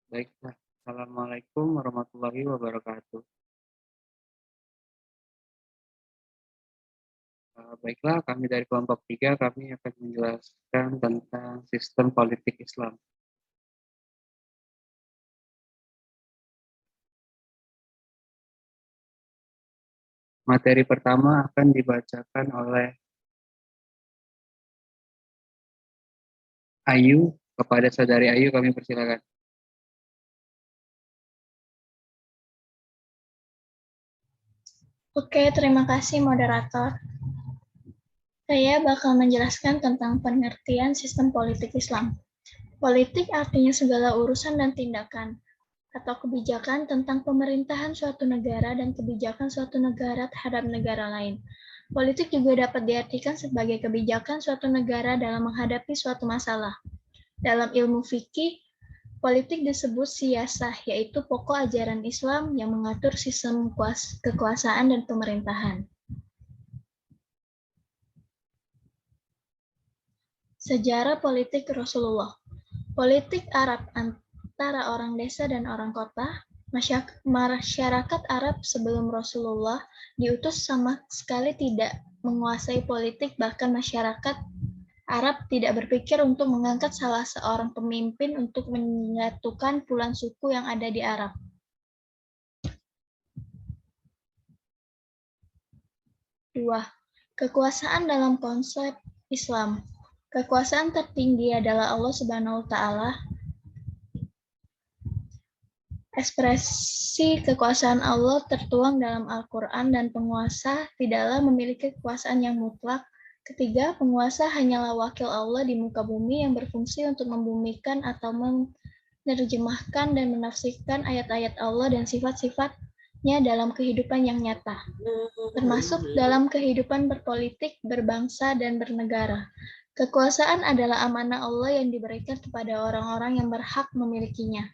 Baiklah. Assalamualaikum warahmatullahi wabarakatuh. Baiklah, kami dari kelompok 3, kami akan menjelaskan tentang sistem politik Islam. Materi pertama akan dibacakan oleh Ayu. Kepada saudari Ayu kami persilakan. Oke, terima kasih moderator. Saya bakal menjelaskan tentang pengertian sistem politik Islam. Politik artinya segala urusan dan tindakan atau kebijakan tentang pemerintahan suatu negara dan kebijakan suatu negara terhadap negara lain. Politik juga dapat diartikan sebagai kebijakan suatu negara dalam menghadapi suatu masalah. Dalam ilmu fikih, politik disebut siyasah, yaitu pokok ajaran Islam yang mengatur sistem kekuasaan dan pemerintahan. Sejarah politik Rasulullah. Politik Arab antara orang desa dan orang kota. Masyarakat Arab sebelum Rasulullah diutus sama sekali tidak menguasai politik, bahkan masyarakat Arab tidak berpikir untuk mengangkat salah seorang pemimpin untuk menyatukan puluhan suku yang ada di Arab. Dua, kekuasaan dalam konsep Islam. Kekuasaan tertinggi adalah Allah Subhanahu wa Ta'ala. Ekspresi kekuasaan Allah tertuang dalam Al-Quran dan penguasa tidaklah memiliki kekuasaan yang mutlak. Ketiga, penguasa hanyalah wakil Allah di muka bumi yang berfungsi untuk membumikan atau menerjemahkan dan menafsirkan ayat-ayat Allah dan sifat-sifatnya dalam kehidupan yang nyata, termasuk dalam kehidupan berpolitik, berbangsa, dan bernegara. Kekuasaan adalah amanah Allah yang diberikan kepada orang-orang yang berhak memilikinya.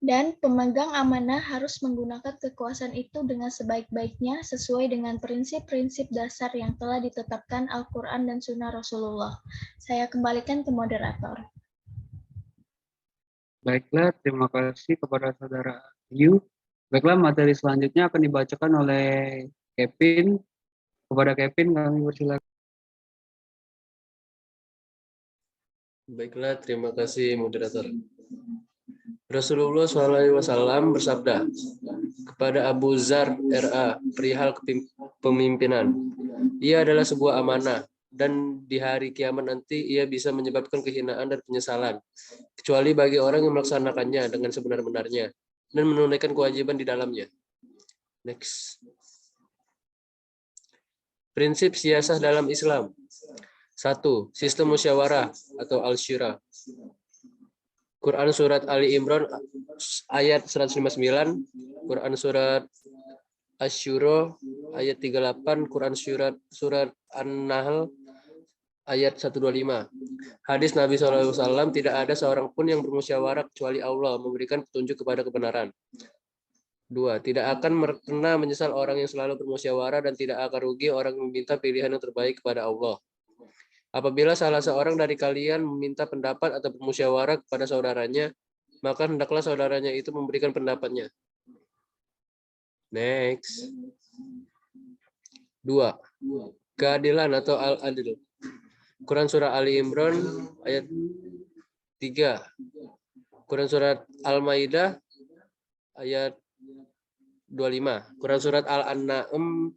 Dan pemegang amanah harus menggunakan kekuasaan itu dengan sebaik-baiknya sesuai dengan prinsip-prinsip dasar yang telah ditetapkan Al-Quran dan Sunnah Rasulullah. Saya kembalikan ke moderator. Baiklah, terima kasih kepada saudara Ayu. Baiklah, materi selanjutnya akan dibacakan oleh Kevin. Kepada Kevin kami persilakan. Baiklah, terima kasih moderator. Rasulullah SAW bersabda kepada Abu Dzar RA perihal kepemimpinan. Ia adalah sebuah amanah dan di hari kiamat nanti ia bisa menyebabkan kehinaan dan penyesalan, kecuali bagi orang yang melaksanakannya dengan sebenar-benarnya dan menunaikan kewajiban di dalamnya. Next. Prinsip siyasah dalam Islam. 1. Sistem musyawarah atau al-syura. Quran surat Ali Imran ayat 159, Quran surat Asy-Syura ayat 38, Quran surat An-Nahl ayat 125. Hadis Nabi SAW, tidak ada seorang pun yang bermusyawarah kecuali Allah memberikan petunjuk kepada kebenaran. 2. Tidak akan pernah menyesal orang yang selalu bermusyawarah dan tidak akan rugi orang yang meminta pilihan yang terbaik kepada Allah. Apabila salah seorang dari kalian meminta pendapat atau bermusyawarah kepada saudaranya, maka hendaklah saudaranya itu memberikan pendapatnya. Next. 2. Keadilan atau al-adil. Quran surah Ali Imran ayat 3. Quran surat Al-Maidah ayat 25. Quran surat Al-An'am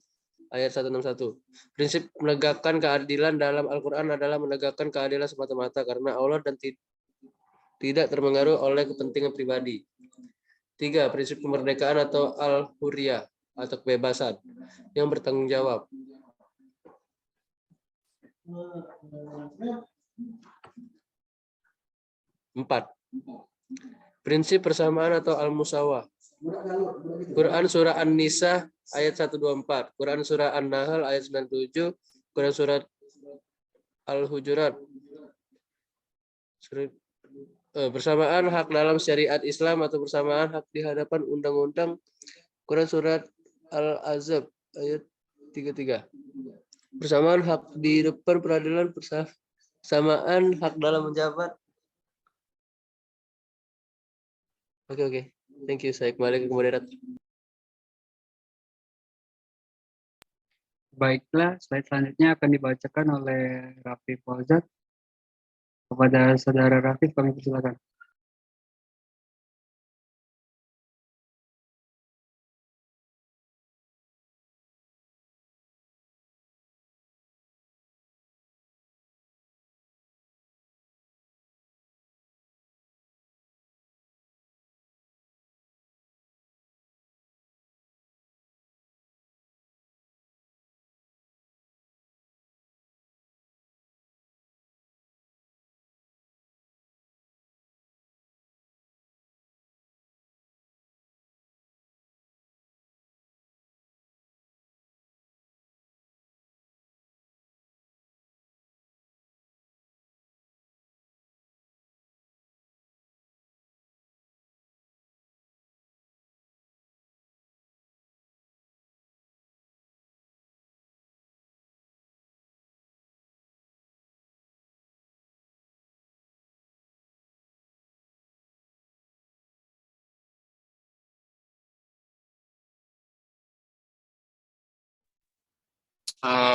ayat 161. Prinsip menegakkan keadilan dalam Al-Quran adalah menegakkan keadilan semata-mata karena Allah dan tidak terpengaruh oleh kepentingan pribadi. 3. Prinsip kemerdekaan atau al-hurriyah atau kebebasan yang bertanggung jawab. 4. Prinsip persamaan atau al-musawah. Quran surah An-Nisa ayat 124, Quran surah An-Nahl ayat 97, Quran surat Al-Hujurat. Bersamaan hak dalam syariat Islam atau bersamaan hak di hadapan undang-undang. Quran surat Al-Azab ayat 33. Bersamaan hak di depan peradilan, bersamaan hak dalam menjabat. Oke. Thank you. Saya kembali ke moderator. Baiklah, slide selanjutnya akan dibacakan oleh Raffi Fauzat. Kepada saudara Raffi, kami persilakan.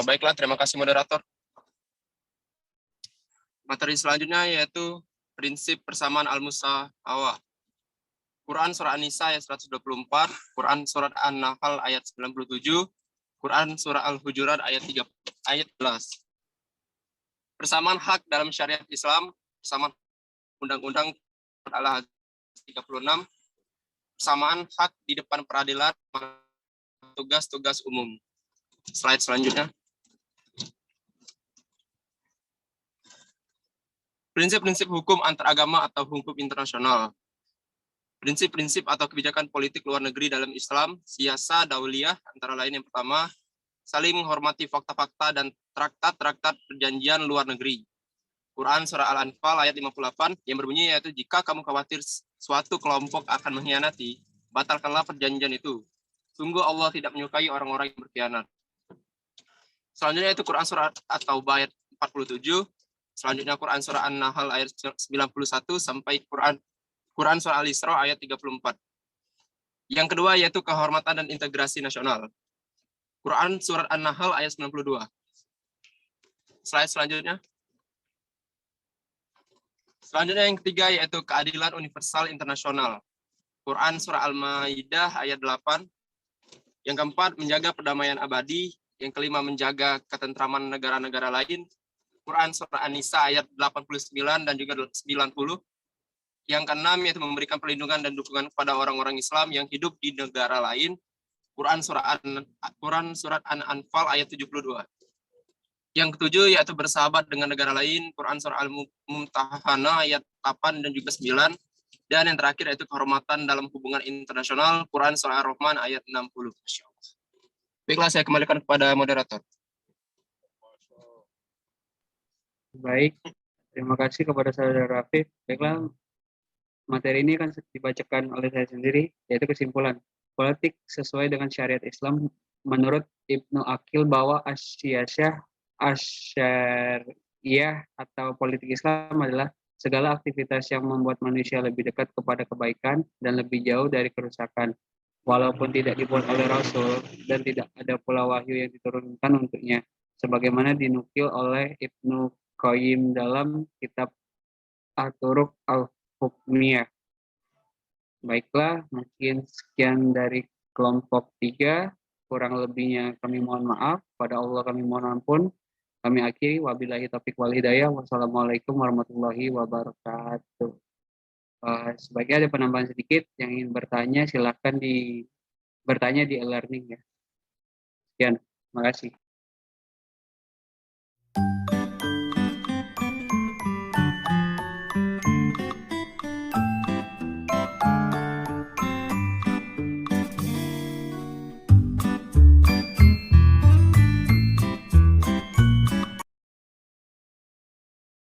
Baiklah, terima kasih moderator. Materi selanjutnya yaitu prinsip persamaan al-musawah. Quran surah An-Nisa ayat 124, Quran surat An-Nahl ayat 97, Quran surah Al-Hujurat ayat 11. Persamaan hak dalam syariat Islam, persamaan undang-undang Al-Hadz 36, persamaan hak di depan peradilan, tugas-tugas umum. Slide selanjutnya. Prinsip-prinsip hukum antaragama atau hukum internasional. Prinsip-prinsip atau kebijakan politik luar negeri dalam Islam, siasa dauliyah, antara lain yang pertama, saling menghormati fakta-fakta dan traktat-traktat perjanjian luar negeri. Quran surah Al-Anfal ayat 58 yang berbunyi yaitu jika kamu khawatir suatu kelompok akan mengkhianati, batalkanlah perjanjian itu. Sungguh Allah tidak menyukai orang-orang yang berkhianat. Selanjutnya itu Quran surah At-Taubah ayat 47, selanjutnya Quran surah An-Nahl ayat 91 sampai Quran surah Al-Isra ayat 34. Yang kedua yaitu kehormatan dan integrasi nasional. Quran surat An-Nahl ayat 92. Slide selanjutnya. Selanjutnya yang ketiga yaitu keadilan universal internasional. Quran surah Al-Maidah ayat 8. Yang keempat menjaga perdamaian abadi. Yang kelima menjaga ketentraman negara-negara lain. Quran surah An-Nisa ayat 89 dan juga 90. Yang keenam yaitu memberikan perlindungan dan dukungan kepada orang-orang Islam yang hidup di negara lain. Quran surat An-Anfal ayat 72. Yang ketujuh yaitu bersahabat dengan negara lain. Quran surah Al-Mumtahanah ayat 8 dan juga 9. Dan yang terakhir yaitu kehormatan dalam hubungan internasional. Quran surah Ar-Rahman ayat 60. Baiklah, saya kembalikan kepada moderator. Baik, terima kasih kepada saudara Raffi. Baiklah, materi ini akan dibacakan oleh saya sendiri, yaitu kesimpulan. Politik sesuai dengan syariat Islam menurut Ibnu Aqil bahwa asyiyah asyariyah atau politik Islam adalah segala aktivitas yang membuat manusia lebih dekat kepada kebaikan dan lebih jauh dari kerusakan, walaupun tidak dibuat oleh Rasul dan tidak ada pula wahyu yang diturunkan untuknya, sebagaimana dinukil oleh Ibnu Qayyim dalam kitab At-Turuq Al-Hukmiyah. Baiklah, mungkin sekian dari kelompok 3. Kurang lebihnya kami mohon maaf. Pada Allah kami mohon ampun. Kami akhiri. Wabillahi taufiq wal hidayah. Wassalamualaikum warahmatullahi wabarakatuh. Sebaiknya ada penambahan sedikit. Yang ingin bertanya, silakan bertanya di e-learning ya. Sekian. Terima kasih.